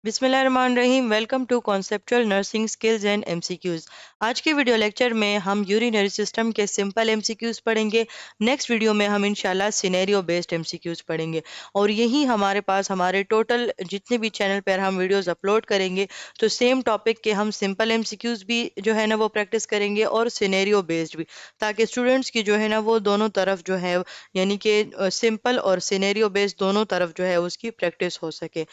बिस्मिल्लाहिर्रहमानिर्रहीम। Welcome to conceptual nursing skills and MCQs. आज के वीडियो लेक्चर में हम यूरिनरी सिस्टम के सिंपल एमसीक्यूज पढ़ेंगे। नेक्स्ट वीडियो में हम इंशाल्लाह सिनेरियो बेस्ड एमसीक्यूज पढ़ेंगे और यही हमारे पास हमारे टोटल जितने भी चैनल पर हम वीडियोस अपलोड करेंगे तो सेम टॉपिक के हम सिंपल एमसीक्यूज भी जो है ना वो प्रैक्टिस करेंगे और सिनेरियो बेस्ड भी, ताकि स्टूडेंट्स की जो है ना वो दोनों तरफ जो है यानी कि सिंपल और सिनेरियो बेस्ड दोनों तरफ जो है उसकी प्रैक्टिस हो सके।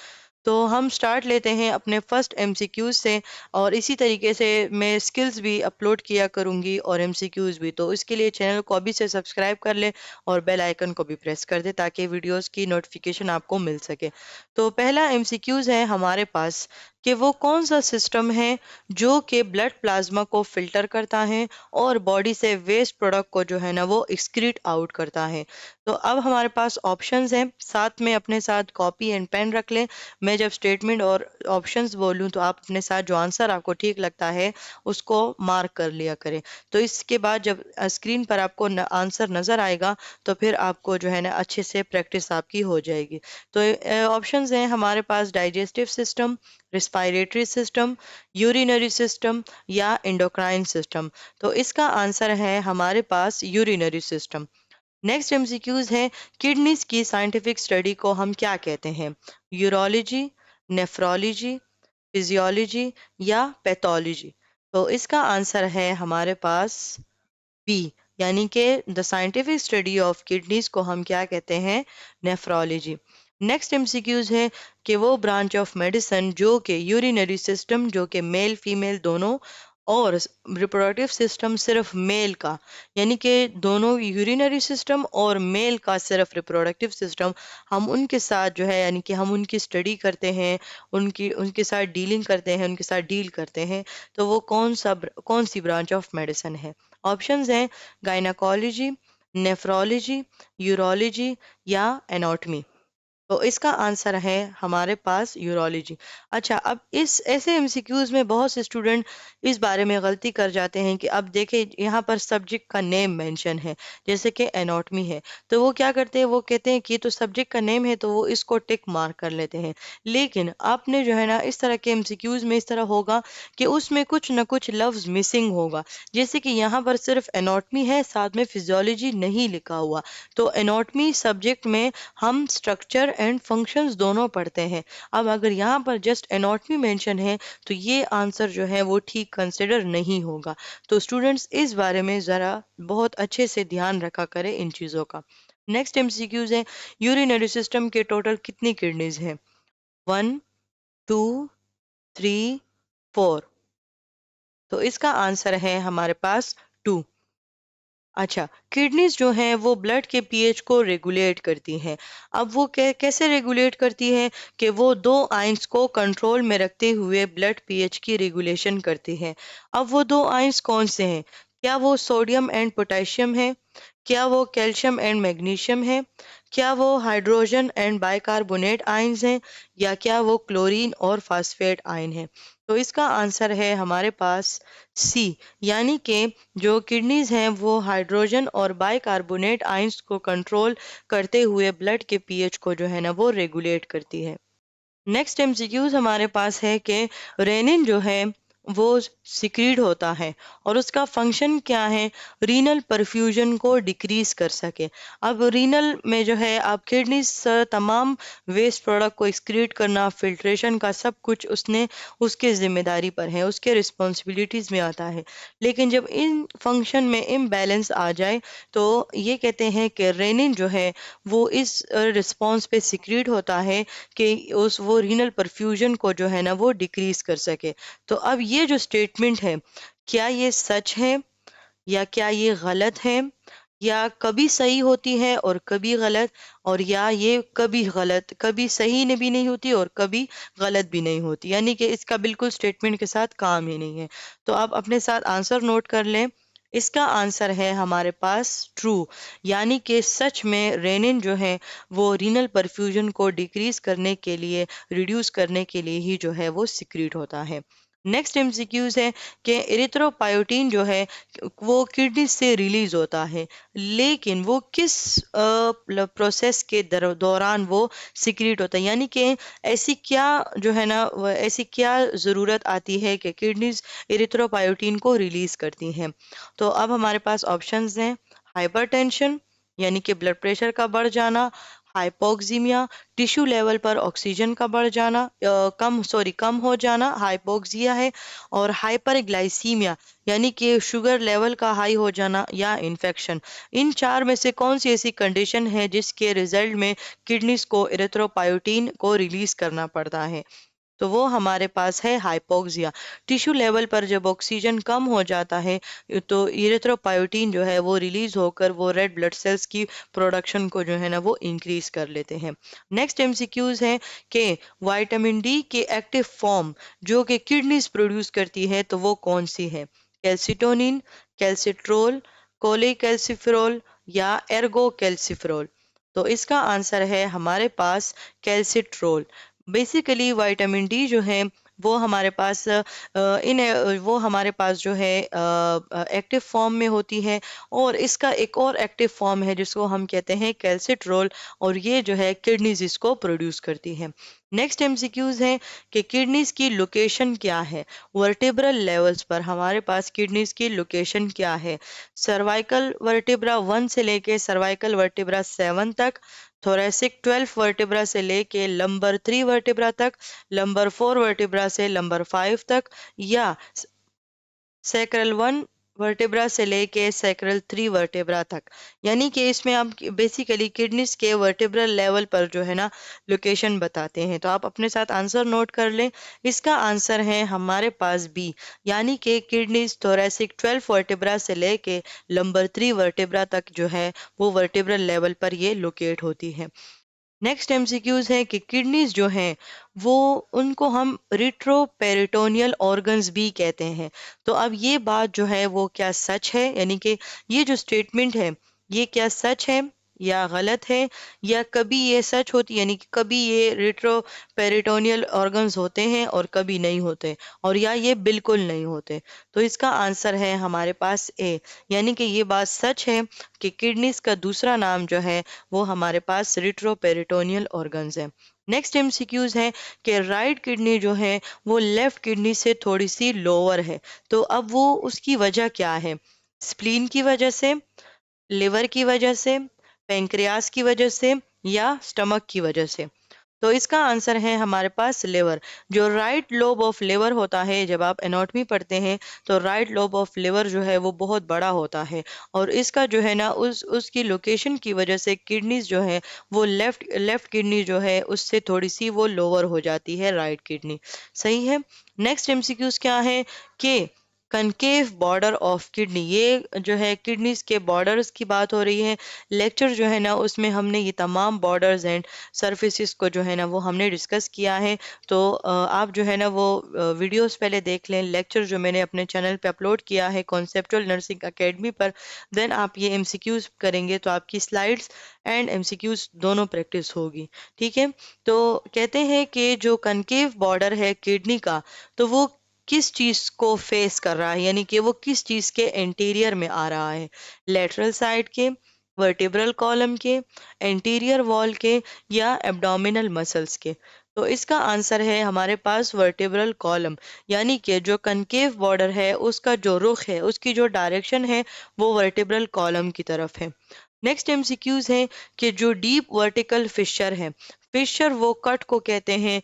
तो हम स्टार्ट लेते हैं अपने फर्स्ट एमसीक्यूज से और इसी तरीके से मैं स्किल्स भी अपलोड किया करूंगी और एमसीक्यूज भी। तो इसके लिए चैनल को अभी से सब्सक्राइब कर ले और बेल आइकन को भी प्रेस कर दे ताकि वीडियोस की नोटिफिकेशन आपको मिल सके। तो पहला एमसीक्यूज है हमारे पास कि वो कौन सा सिस्टम है जो कि ब्लड प्लाज्मा को फिल्टर करता है और बॉडी से वेस्ट प्रोडक्ट को जो है ना वो एक्सक्रीट आउट करता है। तो अब हमारे पास ऑप्शंस हैं, साथ में अपने साथ कॉपी एंड पेन रख लें। मैं जब स्टेटमेंट और ऑप्शंस बोलूं तो आप अपने साथ जो आंसर आपको ठीक लगता है उसको मार्क कर लिया करें। तो इसके बाद जब स्क्रीन पर आपको आंसर नजर आएगा तो फिर आपको जो है ना अच्छे से प्रैक्टिस आपकी हो जाएगी। तो ऑप्शंस हैं हमारे पास digestive system, respiratory system, urinary system या एंडोक्राइन सिस्टम। तो इसका आंसर है हमारे पास यूरिनरी सिस्टम। नेक्स्ट एमसीक्यूज है किडनीज की साइंटिफिक स्टडी को हम क्या कहते हैं? यूरोलॉजी, नेफ्रोलॉजी, फिजियोलॉजी या पैथोलॉजी। तो इसका आंसर है हमारे पास बी, यानी कि the scientific study of kidneys को हम क्या कहते हैं? नेफ्रोलॉजी। नेक्स्ट एमसीक्यूज है कि वो ब्रांच ऑफ मेडिसिन जो कि यूरिनरी सिस्टम जो कि मेल फीमेल दोनों और रिप्रोडक्टिव सिस्टम सिर्फ मेल का, यानी कि दोनों यूरिनरी सिस्टम और मेल का सिर्फ रिप्रोडक्टिव सिस्टम, हम उनके साथ जो है यानी कि हम उनकी स्टडी करते हैं, उनकी उनके साथ डीलिंग करते हैं, उनके साथ डील करते हैं। तो वो कौन सी ब्रांच ऑफ मेडिसिन है? ऑप्शंस हैं गायनाकोलॉजी, नेफ्रोलॉजी, यूरोलॉजी या एनाटॉमी। तो इसका आंसर है हमारे पास यूरोलॉजी। अच्छा, अब इस ऐसे एमसीक्यूज में बहुत से स्टूडेंट इस बारे में गलती कर जाते हैं कि अब देखें यहाँ पर सब्जेक्ट का नेम मेंशन है, जैसे कि एनाटॉमी है, तो वो क्या करते हैं, वो कहते हैं कि ये तो सब्जेक्ट का नेम है तो वो इसको टिक मार्क कर लेते हैं। लेकिन आपने जो है ना इस तरह के एमसीक्यूज में इस तरह होगा कि उसमें कुछ ना कुछ लफ्ज मिसिंग होगा, जैसे कि यहाँ पर सिर्फ एनाटॉमी है, साथ में फिजियोलॉजी नहीं लिखा हुआ। तो एनाटॉमी सब्जेक्ट में हम स्ट्रक्चर एंड फंक्शंस दोनों पढ़ते हैं। अब अगर यहाँ पर जस्ट एनाटॉमी मेंशन है तो ये आंसर जो है वो ठीक कंसिडर नहीं होगा। तो स्टूडेंट्स इस बारे में ज़रा बहुत अच्छे से ध्यान रखा करें इन चीज़ों का। नेक्स्ट एमसीक्यूज है यूरिनरी सिस्टम के टोटल कितनी किडनीज हैं? 1, 2, 3, 4। तो इसका आंसर है हमारे पास 2। अच्छा, किडनीज जो हैं वो ब्लड के पीएच को रेगुलेट करती हैं। अब वो कैसे रेगुलेट करती हैं कि वो दो आयंस को कंट्रोल में रखते हुए ब्लड पीएच की रेगुलेशन करती हैं। अब वो दो आयंस कौन से हैं? क्या वो सोडियम एंड पोटेशियम है? क्या वो कैल्शियम एंड मैग्नीशियम है? क्या वो हाइड्रोजन एंड बाइकार्बोनेट आयंस हैं? या क्या वो क्लोरीन और फास्फेट आयन है? तो इसका आंसर है हमारे पास सी, यानी कि जो किडनीज हैं वो हाइड्रोजन और बाइकार्बोनेट आयंस को कंट्रोल करते हुए ब्लड के पीएच को जो है ना वो रेगुलेट करती है। नेक्स्ट एमसीक्यूज हमारे पास है कि रेनिन जो है वो सिक्रीड होता है और उसका फंक्शन क्या है? रीनल परफ्यूजन को डिक्रीज कर सके। अब रीनल में जो है आप किडनी से तमाम वेस्ट प्रोडक्ट को एक्सक्रीट करना, फिल्ट्रेशन का सब कुछ उसने उसके जिम्मेदारी पर है, उसके रिस्पॉन्सिबिलिटीज में आता है। लेकिन जब इन फंक्शन में इम्बैलेंस आ जाए तो ये कहते हैं कि रेनिन जो है वो इस रिस्पॉन्स पे सिक्रीट होता है कि उस वो रीनल परफ्यूजन को जो है ना वो डिक्रीज कर सके। तो अब ये जो स्टेटमेंट है, क्या ये सच है या क्या ये गलत है, या कभी सही होती है और कभी गलत, और या ये कभी गलत कभी सही ने भी नहीं होती और कभी गलत भी नहीं होती, यानी कि इसका बिल्कुल स्टेटमेंट के साथ काम ही नहीं है। तो आप अपने साथ आंसर नोट कर लें। इसका आंसर है हमारे पास ट्रू, यानी कि सच में रेनिन जो है वो रीनल परफ्यूजन को डिक्रीज करने के लिए, रिड्यूस करने के लिए ही जो है वो सिक्रीट होता है। नेक्स्ट एमसीक्यूज है कि इरिथ्रोपायोटीन जो है वो किडनी से रिलीज होता है, लेकिन वो किस प्रोसेस के दौरान वो सिक्रीट होता है, यानी कि ऐसी क्या जो है ना ऐसी क्या ज़रूरत आती है कि किडनीज इरिथ्रोपायोटीन को रिलीज करती हैं। तो अब हमारे पास ऑप्शंस हैं, हाइपरटेंशन यानी कि ब्लड प्रेशर का बढ़ जाना, हाइपोक्सीमिया टिश्यू लेवल पर ऑक्सीजन का बढ़ जाना, कम हो जाना हाइपोक्सिया है, और हाइपरग्लाइसीमिया यानी कि शुगर लेवल का हाई हो जाना, या इन्फेक्शन। इन चार में से कौन सी ऐसी कंडीशन है जिसके रिजल्ट में किडनीज को इरिथ्रोपायोटीन को रिलीज करना पड़ता है? तो वो हमारे पास है हाइपोक्सिया। टिश्यू लेवल पर जब ऑक्सीजन कम हो जाता है तो इरिथ्रोपायोटीन जो है वो रिलीज होकर वो रेड ब्लड सेल्स की प्रोडक्शन को जो है ना वो इंक्रीज कर लेते हैं। नेक्स्ट एमसीक्यूज है कि विटामिन डी के एक्टिव फॉर्म जो कि किडनीज प्रोड्यूस करती है तो वो कौन सी है? कैल्सिटोनिन, कैल्सिट्रोल, कोलेकैल्सिफेरॉल, या एर्गो कैल्सिफेरॉल? तो इसका आंसर है हमारे पास कैल्सिट्रोल। बेसिकली विटामिन डी जो है वो हमारे पास वो हमारे पास जो है एक्टिव फॉर्म में होती है, और इसका एक और एक्टिव फॉर्म है जिसको हम कहते हैं कैल्सिट्रोल, और ये जो है किडनीज इसको प्रोड्यूस करती है। नेक्स्ट एमसीक्यूज है कि किडनीज की लोकेशन क्या है? वर्टिब्रल लेवल्स पर हमारे पास किडनीज की लोकेशन क्या है? सर्वाइकल वर्टिब्रा 1 से लेके सर्वाइकल वर्टिब्रा 7 तक, थोरेसिक 12 वर्टिब्रा से लेके लंबर 3 वर्टिब्रा तक, लंबर 4 वर्टिब्रा से लंबर 5 तक, या सैक्रल 1 वर्टिब्रा से लेके सैक्रल 3 वर्टिब्रा तक। यानी कि इसमें आप बेसिकली किडनीज के वर्टिब्रल लेवल पर जो है ना लोकेशन बताते हैं। तो आप अपने साथ आंसर नोट कर लें। इसका आंसर है हमारे पास बी, यानी कि किडनीज थोरेसिक 12 वर्टिब्रा से लेके लंबर 3 वर्टिब्रा तक जो है वो वर्टिब्रल लेवल पर ये लोकेट होती है। नेक्स्ट एमसीक्यूज है कि किडनीज जो हैं वो उनको हम रिट्रोपेरिटोनियल ऑर्गन्स भी कहते हैं। तो अब ये बात जो है वो क्या सच है, यानी कि ये जो स्टेटमेंट है ये क्या सच है या गलत है, या कभी ये सच होती यानी कि कभी ये रिट्रोपेरिटोनियल ऑर्गन्स होते हैं और कभी नहीं होते, और या ये बिल्कुल नहीं होते? तो इसका आंसर है हमारे पास ए, यानी कि ये बात सच है कि किडनीज का दूसरा नाम जो है वो हमारे पास रिट्रोपेरिटोनियल ऑर्गन्स है। नेक्स्ट एमसीक्यूज है कि राइट किडनी जो है वो लेफ्ट किडनी से थोड़ी सी लोअर है। तो अब वो उसकी वजह क्या है? स्प्लीन की वजह से, लिवर की वजह से, पेंक्रियास की वजह से, या स्टमक की वजह से? तो इसका आंसर है हमारे पास लिवर। जो राइट लोब ऑफ लिवर होता है, जब आप एनाटॉमी पढ़ते हैं तो राइट लोब ऑफ लिवर जो है वो बहुत बड़ा होता है, और इसका जो है ना उसकी लोकेशन की वजह से किडनीज जो है वो लेफ्ट लेफ्ट किडनी जो है उससे थोड़ी सी वो लोअर हो जाती है राइट किडनी। सही है। नेक्स्ट एमसीक्यूज क्या है कि कनकेव बॉर्डर ऑफ किडनी, ये जो है किडनीज के बॉर्डर्स की बात हो रही है। लेक्चर जो है ना उसमें हमने ये तमाम बॉर्डर्स एंड सरफेसिस को जो है ना वो हमने डिस्कस किया है। तो आप जो है ना वो वीडियोस पहले देख लें, लेक्चर जो मैंने अपने चैनल पे अपलोड किया है कॉन्सेप्चुअल नर्सिंग एकेडमी पर। देन आप ये एमसीक्यूज करेंगे तो आपकी स्लाइड्स एंड एमसीक्यूज दोनों प्रैक्टिस होगी। ठीक है। तो कहते हैं कि जो कनकेव बॉर्डर है किडनी का, तो वो किस चीज को फेस कर रहा है, यानी कि वो किस चीज के एंटीरियर में आ रहा है? लेटरल साइड के, वर्टिब्रल कॉलम के, एंटीरियर वॉल के, या एब्डोमिनल मसल्स के? तो इसका आंसर है हमारे पास वर्टिब्रल कॉलम, यानी कि जो कनकेव बॉर्डर है उसका जो रुख है, उसकी जो डायरेक्शन है वो वर्टिब्रल कॉलम की तरफ है। नेक्स्ट एमसीक्यूज है कि जो डीप वर्टिकल फिशर है, फिशर वो कट को कहते हैं,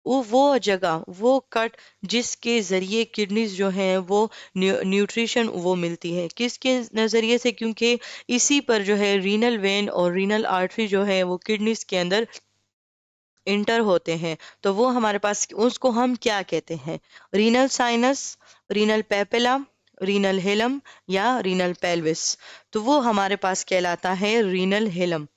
वो जगह वो कट जिसके जरिए किडनीज जो हैं वो न्यूट्रिशन वो मिलती है, किसके नजरिए से? क्योंकि इसी पर जो है रीनल वेन और रीनल आर्टरी जो है वो किडनीज के अंदर इंटर होते हैं। तो वो हमारे पास उसको हम क्या कहते हैं? Renal sinus, renal papilla, renal hilum, या रीनल पेल्विस? तो वो हमारे पास कहलाता है रीनल हेलम।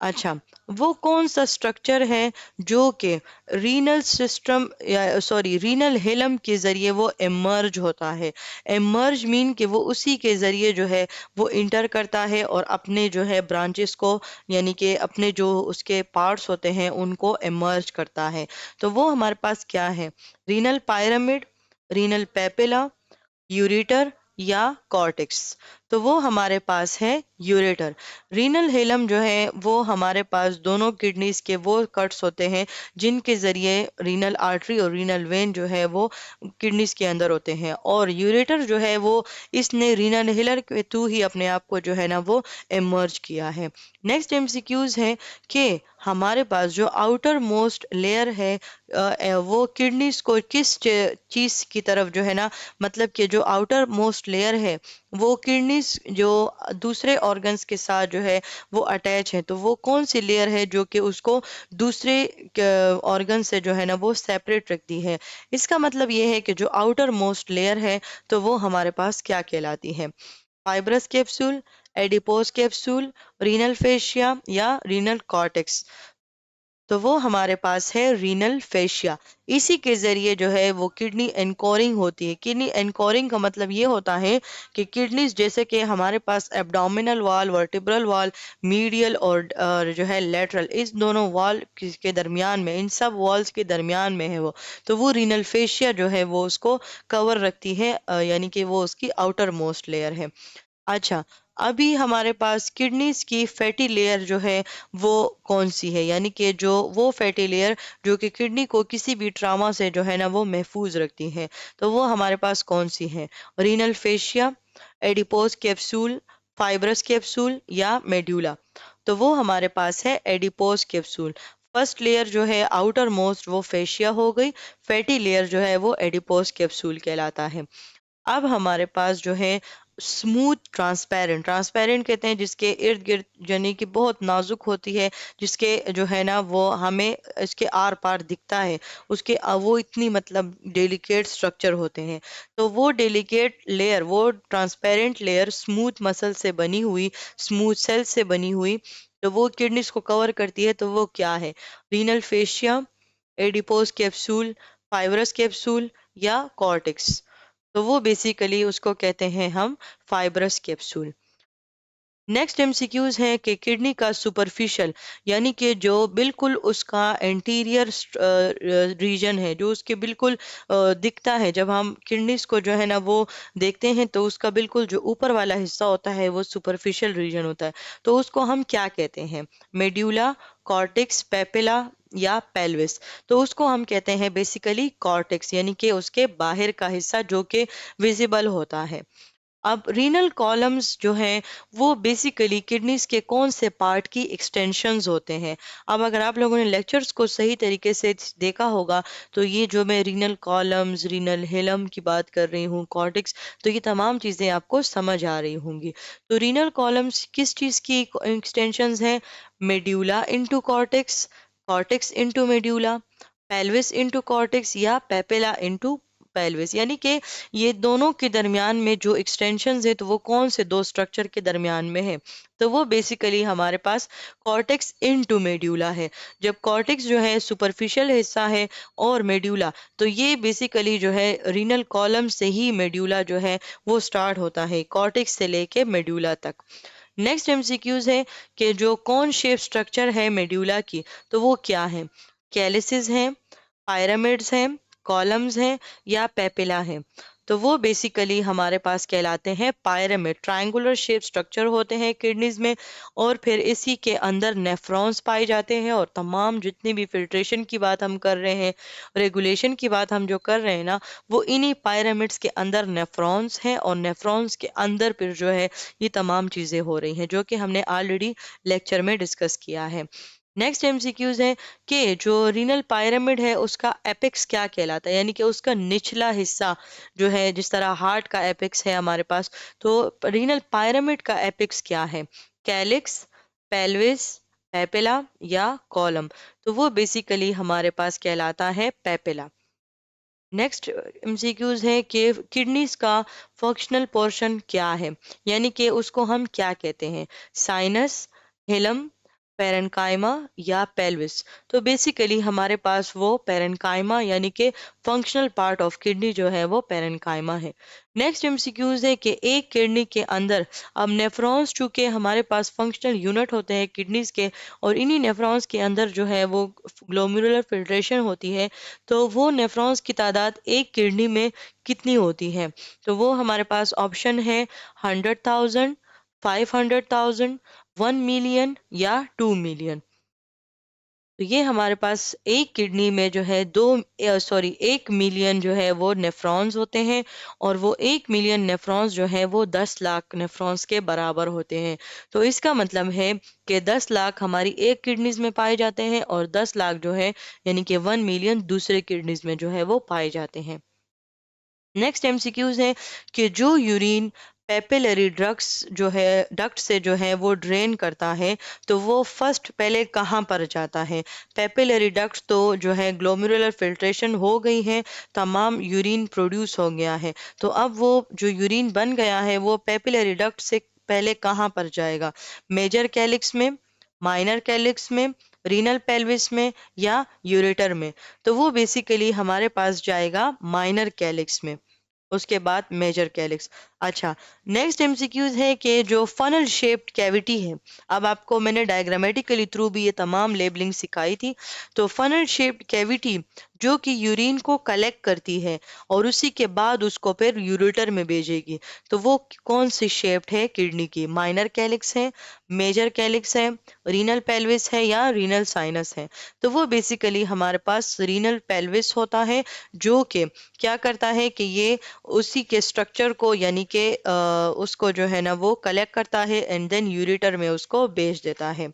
अच्छा, वो कौन सा स्ट्रक्चर है जो कि रीनल सिस्टम या सॉरी रीनल हेलम के जरिए वो एमर्ज होता है? एमर्ज मीन कि वो उसी के जरिए जो है वो इंटर करता है और अपने जो है ब्रांचेस को, यानी कि अपने जो उसके पार्ट्स होते हैं उनको एमर्ज करता है। तो वो हमारे पास क्या है? Renal pyramid, renal papilla, ureter या कॉर्टेक्स। तो वो हमारे पास है यूरेटर। रीनल हेलम जो है वो हमारे पास दोनों किडनीज के वो कट्स होते हैं जिनके जरिए रीनल आर्टरी और रीनल वेन जो है वो किडनीज के अंदर होते हैं, और यूरेटर जो है वो इसने रीनल हिलर के थ्रू ही अपने आप को जो है ना वो इमर्ज किया है। नेक्स्ट एमसीक्यूज है कि हमारे पास जो आउटर मोस्ट लेयर है वो किडनीज को किस चीज की तरफ जो है ना, मतलब कि जो आउटर मोस्ट लेयर है वो किडनीज जो दूसरे ऑर्गन्स के साथ जो है वो अटैच है, तो वो कौन सी लेयर है जो कि उसको दूसरे ऑर्गन से जो है ना वो सेपरेट रखती है। इसका मतलब ये है कि जो आउटर मोस्ट लेयर है तो वो हमारे पास क्या कहलाती है, fibrous capsule, adipose capsule, renal fascia या रीनल कॉर्टेक्स। तो वो हमारे पास है रीनल फेशिया। इसी के जरिए जो है वो किडनी एनकोरिंग होती है। किडनी एनकोरिंग का मतलब ये होता है कि किडनीज जैसे कि हमारे पास abdominal wall, vertebral wall, medial और जो है लेटरल, इस दोनों वॉल के दरमियान में, इन सब वॉल्स के दरमियान में है वो। तो वो रीनल फेशिया जो है वो उसको कवर रखती है, यानी कि वो उसकी आउटर मोस्ट लेयर है। अच्छा, अभी हमारे पास किडनीज की फैटी लेयर जो है वो कौन सी है, यानी कि जो वो फैटी लेयर जो कि किडनी को किसी भी ट्रामा से जो है ना वो महफूज रखती है, तो वो हमारे पास कौन सी है, renal fascia, adipose capsule, fibrous capsule या मेड्यूला। तो वो हमारे पास है एडिपोज कैप्सूल। फर्स्ट लेयर जो है आउटर मोस्ट वो फेशिया हो गई, फैटी लेयर जो है वो एडिपोज कैप्सूल कहलाता है। अब हमारे पास जो है स्मूथ ट्रांसपेरेंट, ट्रांसपेरेंट कहते हैं जिसके इर्द गिर्द यानी कि बहुत नाजुक होती है, जिसके जो है ना वो हमें इसके आर पार दिखता है, उसके वो इतनी मतलब डेलिकेट स्ट्रक्चर होते हैं। तो वो डेलिकेट लेयर, वो ट्रांसपेरेंट लेयर स्मूथ मसल से बनी हुई, स्मूथ सेल से बनी हुई, तो वो किडनीज को कवर करती है, तो वो क्या है, renal fascia, adipose capsule, fibrous capsule या कॉर्टेक्स। तो वो बेसिकली उसको कहते हैं हम फाइब्रस कैप्सूल। नेक्स्ट एमसीक्यूज है कि किडनी का सुपरफिशियल, यानी कि जो बिल्कुल उसका एंटीरियर रीजन है, जो उसके बिल्कुल दिखता है, जब हम किडनीज को जो है ना वो देखते हैं तो उसका बिल्कुल जो ऊपर वाला हिस्सा होता है वो सुपरफिशियल रीजन होता है, तो उसको हम क्या कहते हैं, मेड्यूला, कॉर्टेक्स, पेपिला या पेल्विस। तो उसको हम कहते हैं बेसिकली कॉर्टेक्स, यानी कि उसके बाहर का हिस्सा जो कि विजिबल होता है। अब रीनल कॉलम्स जो हैं वो बेसिकली किडनीज के कौन से पार्ट की एक्सटेंशंस होते हैं। अब अगर आप लोगों ने लेक्चर्स को सही तरीके से देखा होगा तो ये जो मैं रीनल कॉलम्स, रीनल हेलम की बात कर रही हूँ, कॉर्टेक्स, तो ये तमाम चीज़ें आपको समझ आ रही होंगी। तो रीनल कॉलम्स किस चीज़ की एक्सटेंशंस हैं, medulla into cortex, cortex into medulla, pelvis into cortex या पेपिला इनटू पेल्विस, यानी कि ये दोनों के दरमियान में जो एक्सटेंशंस है तो वो कौन से दो स्ट्रक्चर के दरमियान में है, तो वो बेसिकली हमारे पास कॉर्टेक्स इनटू मेड्यूला है। जब कॉर्टेक्स जो है सुपरफिशियल हिस्सा है और मेड्यूला, तो ये बेसिकली जो है रीनल कॉलम से ही मेड्यूला जो है वो स्टार्ट होता है, कॉर्टेक्स से लेके मेड्यूला तक। नेक्स्ट एमसीक्यूज है कि जो कौन शेप स्ट्रक्चर है मेड्यूला की, तो वो क्या है, कैलिसिस है, पायरामिड्स हैं, कॉलम्स हैं या पेपिला हैं। तो वो बेसिकली हमारे पास कहलाते हैं पायरामिड, ट्रायंगुलर शेप स्ट्रक्चर होते हैं किडनीज में, और फिर इसी के अंदर नेफ्रॉन्स पाए जाते हैं, और तमाम जितनी भी फिल्ट्रेशन की बात हम कर रहे हैं, रेगुलेशन की बात हम जो कर रहे हैं ना, वो इन्हीं पायरामिड्स के अंदर नेफ्रॉन्स हैं, और नेफ्रॉन्स के अंदर फिर जो है ये तमाम चीज़ें हो रही हैं जो कि हमने ऑलरेडी लेक्चर में डिस्कस किया है। नेक्स्ट एमसीक्यूज है कि जो रीनल पायरामिड है उसका एपेक्स क्या कहलाता है, यानी कि उसका निचला हिस्सा जो है, जिस तरह हार्ट का एपेक्स है हमारे पास, तो रीनल पायरामिड का एपेक्स क्या है, कैलिक्स, पेल्विस, पेपिला या कॉलम। तो वो बेसिकली हमारे पास कहलाता है पेपिला। नेक्स्ट एमसीक्यूज है कि किडनीज का फंक्शनल पोर्शन क्या है, यानी कि उसको हम क्या कहते हैं, साइनस, हिलम, पेरेन्काइमा या पेल्विस। तो बेसिकली हमारे पास वो पेरेन्काइमा यानी कि फंक्शनल पार्ट ऑफ किडनी जो है वो पेरेन्काइमा है। नेक्स्ट एमसीक्यूज है कि एक किडनी के अंदर अब नेफ्रॉन्स, चूंकि हमारे पास फंक्शनल यूनिट होते हैं किडनीज के, और इन्हीं नेफ्रॉन्स के अंदर जो है वो ग्लोमेरुलर फिल्ट्रेशन होती है, तो वो नेफ्रॉन्स की तादाद एक किडनी में कितनी होती है? तो वो हमारे पास ऑप्शन है 100,000, 500,000, 1 मिलियन या 2 मिलियन। तो ये हमारे पास एक किडनी में जो है 1 मिलियन जो है वो नेफ्रॉन्स होते हैं, और वो 1 मिलियन नेफ्रॉन्स जो है वो 10 लाख नेफ्रॉन्स के बराबर होते हैं। तो इसका मतलब है कि 10 लाख हमारी एक किडनीज में पाए जाते हैं, और 10 लाख जो है यानी कि 1 मिलियन दूसरे किडनीज में जो है वो पाए जाते हैं। नेक्स्ट एमसीक्यूज है कि जो यूरिन पेपिलरी ड्रग्स जो है डक्ट से जो है वो ड्रेन करता है, तो वो फर्स्ट पहले कहाँ पर जाता है? पेपिलरी डक्ट तो जो है ग्लोमेरुलर फिल्ट्रेशन हो गई है, तमाम यूरिन प्रोड्यूस हो गया है, तो अब वो जो यूरिन बन गया है वो पेपिलरी डक्ट से पहले कहाँ पर जाएगा? मेजर कैलिक्स में, माइनर कैलिक्स में, रीनल पेल्विस में या यूरेटर में? तो वो बेसिकली हमारे पास जाएगा माइनर कैलिक्स में, उसके बाद मेजर कैलिक्स। अच्छा, नेक्स्ट एमसीक्यूज है कि जो फनल शेप्ड कैविटी है, अब आपको मैंने डायग्रामेटिकली थ्रू भी ये तमाम लेबलिंग सिखाई थी। तो फनल शेप्ड कैविटी जो कि यूरिन को कलेक्ट करती है और उसी के बाद उसको फिर यूरेटर में भेजेगी, तो वो कौन सी शेप्ड है किडनी की? माइनर कैलिक्स है, मेजर कैलिक्स है, रीनल पेल्विस है या रीनल साइनस है? तो वो बेसिकली हमारे पास रीनल पेल्विस होता है, जो कि क्या करता है कि ये उसी के स्ट्रक्चर को यानी कि उसको जो है ना वो कलेक्ट करता है एंड देन यूरेटर में उसको भेज देता है।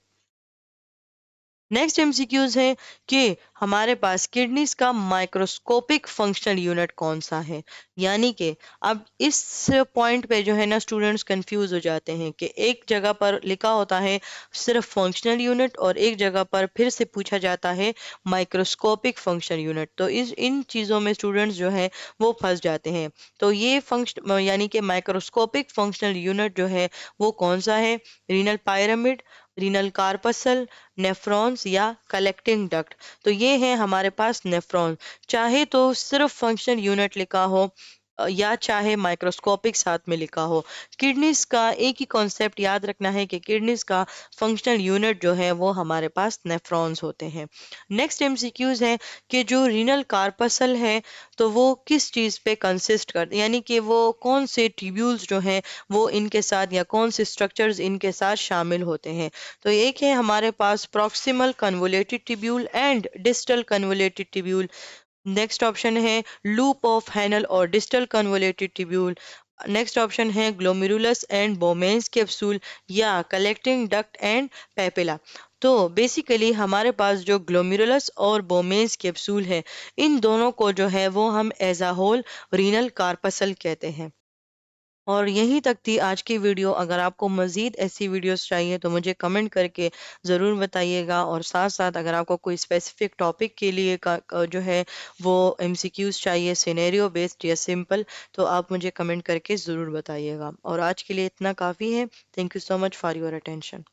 नेक्स्ट एमसीक्यूज है कि हमारे पास किडनीज का माइक्रोस्कोपिक फंक्शनल यूनिट कौन सा है? यानी कि अब इस पॉइंट पे जो है ना स्टूडेंट्स कंफ्यूज हो जाते हैं कि एक जगह पर लिखा होता है सिर्फ फंक्शनल यूनिट, और एक जगह पर फिर से पूछा जाता है माइक्रोस्कोपिक फंक्शनल यूनिट। तो इस इन चीज़ों में स्टूडेंट्स जो है वो फंस जाते हैं। तो ये फंक्शन यानी कि माइक्रोस्कोपिक फंक्शनल यूनिट जो है वो कौन सा है? Renal pyramid, renal corpuscle, nephrons या कलेक्टिंग डक्ट? तो ये है हमारे पास नेफ्रॉन। चाहे तो सिर्फ फंक्शनल यूनिट लिखा हो या चाहे माइक्रोस्कोपिक साथ में लिखा हो, किडनीज का एक ही कॉन्सेप्ट याद रखना है कि किडनीज का फंक्शनल यूनिट जो है वो हमारे पास नेफ्रॉन्स होते हैं। नेक्स्ट एमसीक्यूज है कि जो रीनल कार्पसल है, तो वो किस चीज़ पे कंसिस्ट कर यानी कि वो कौन से ट्यूब्यूल्स जो हैं वो इनके साथ या कौन से स्ट्रक्चर्स इनके साथ शामिल होते हैं? तो एक है हमारे पास proximal convoluted tubule and distal convoluted tubule. Next option है लूप ऑफ हैनल और distal convoluted tubule. Next option है ग्लोमेरुलस एंड बोमेन्स कैप्सूल या कलेक्टिंग डक्ट एंड पेपिला। तो बेसिकली हमारे पास जो ग्लोमेरुलस और बोमेन्स कैप्सूल है, इन दोनों को जो है वो हम as a whole renal corpuscle कहते हैं। और यहीं तक थी आज की वीडियो। अगर आपको मज़ीद ऐसी वीडियोस चाहिए तो मुझे कमेंट करके ज़रूर बताइएगा, और साथ साथ अगर आपको कोई स्पेसिफिक टॉपिक के लिए जो है वो एमसीक्यूज चाहिए सिनेरियो बेस्ड या सिंपल, तो आप मुझे कमेंट करके ज़रूर बताइएगा। और आज के लिए इतना काफ़ी है। Thank you so much for your attention.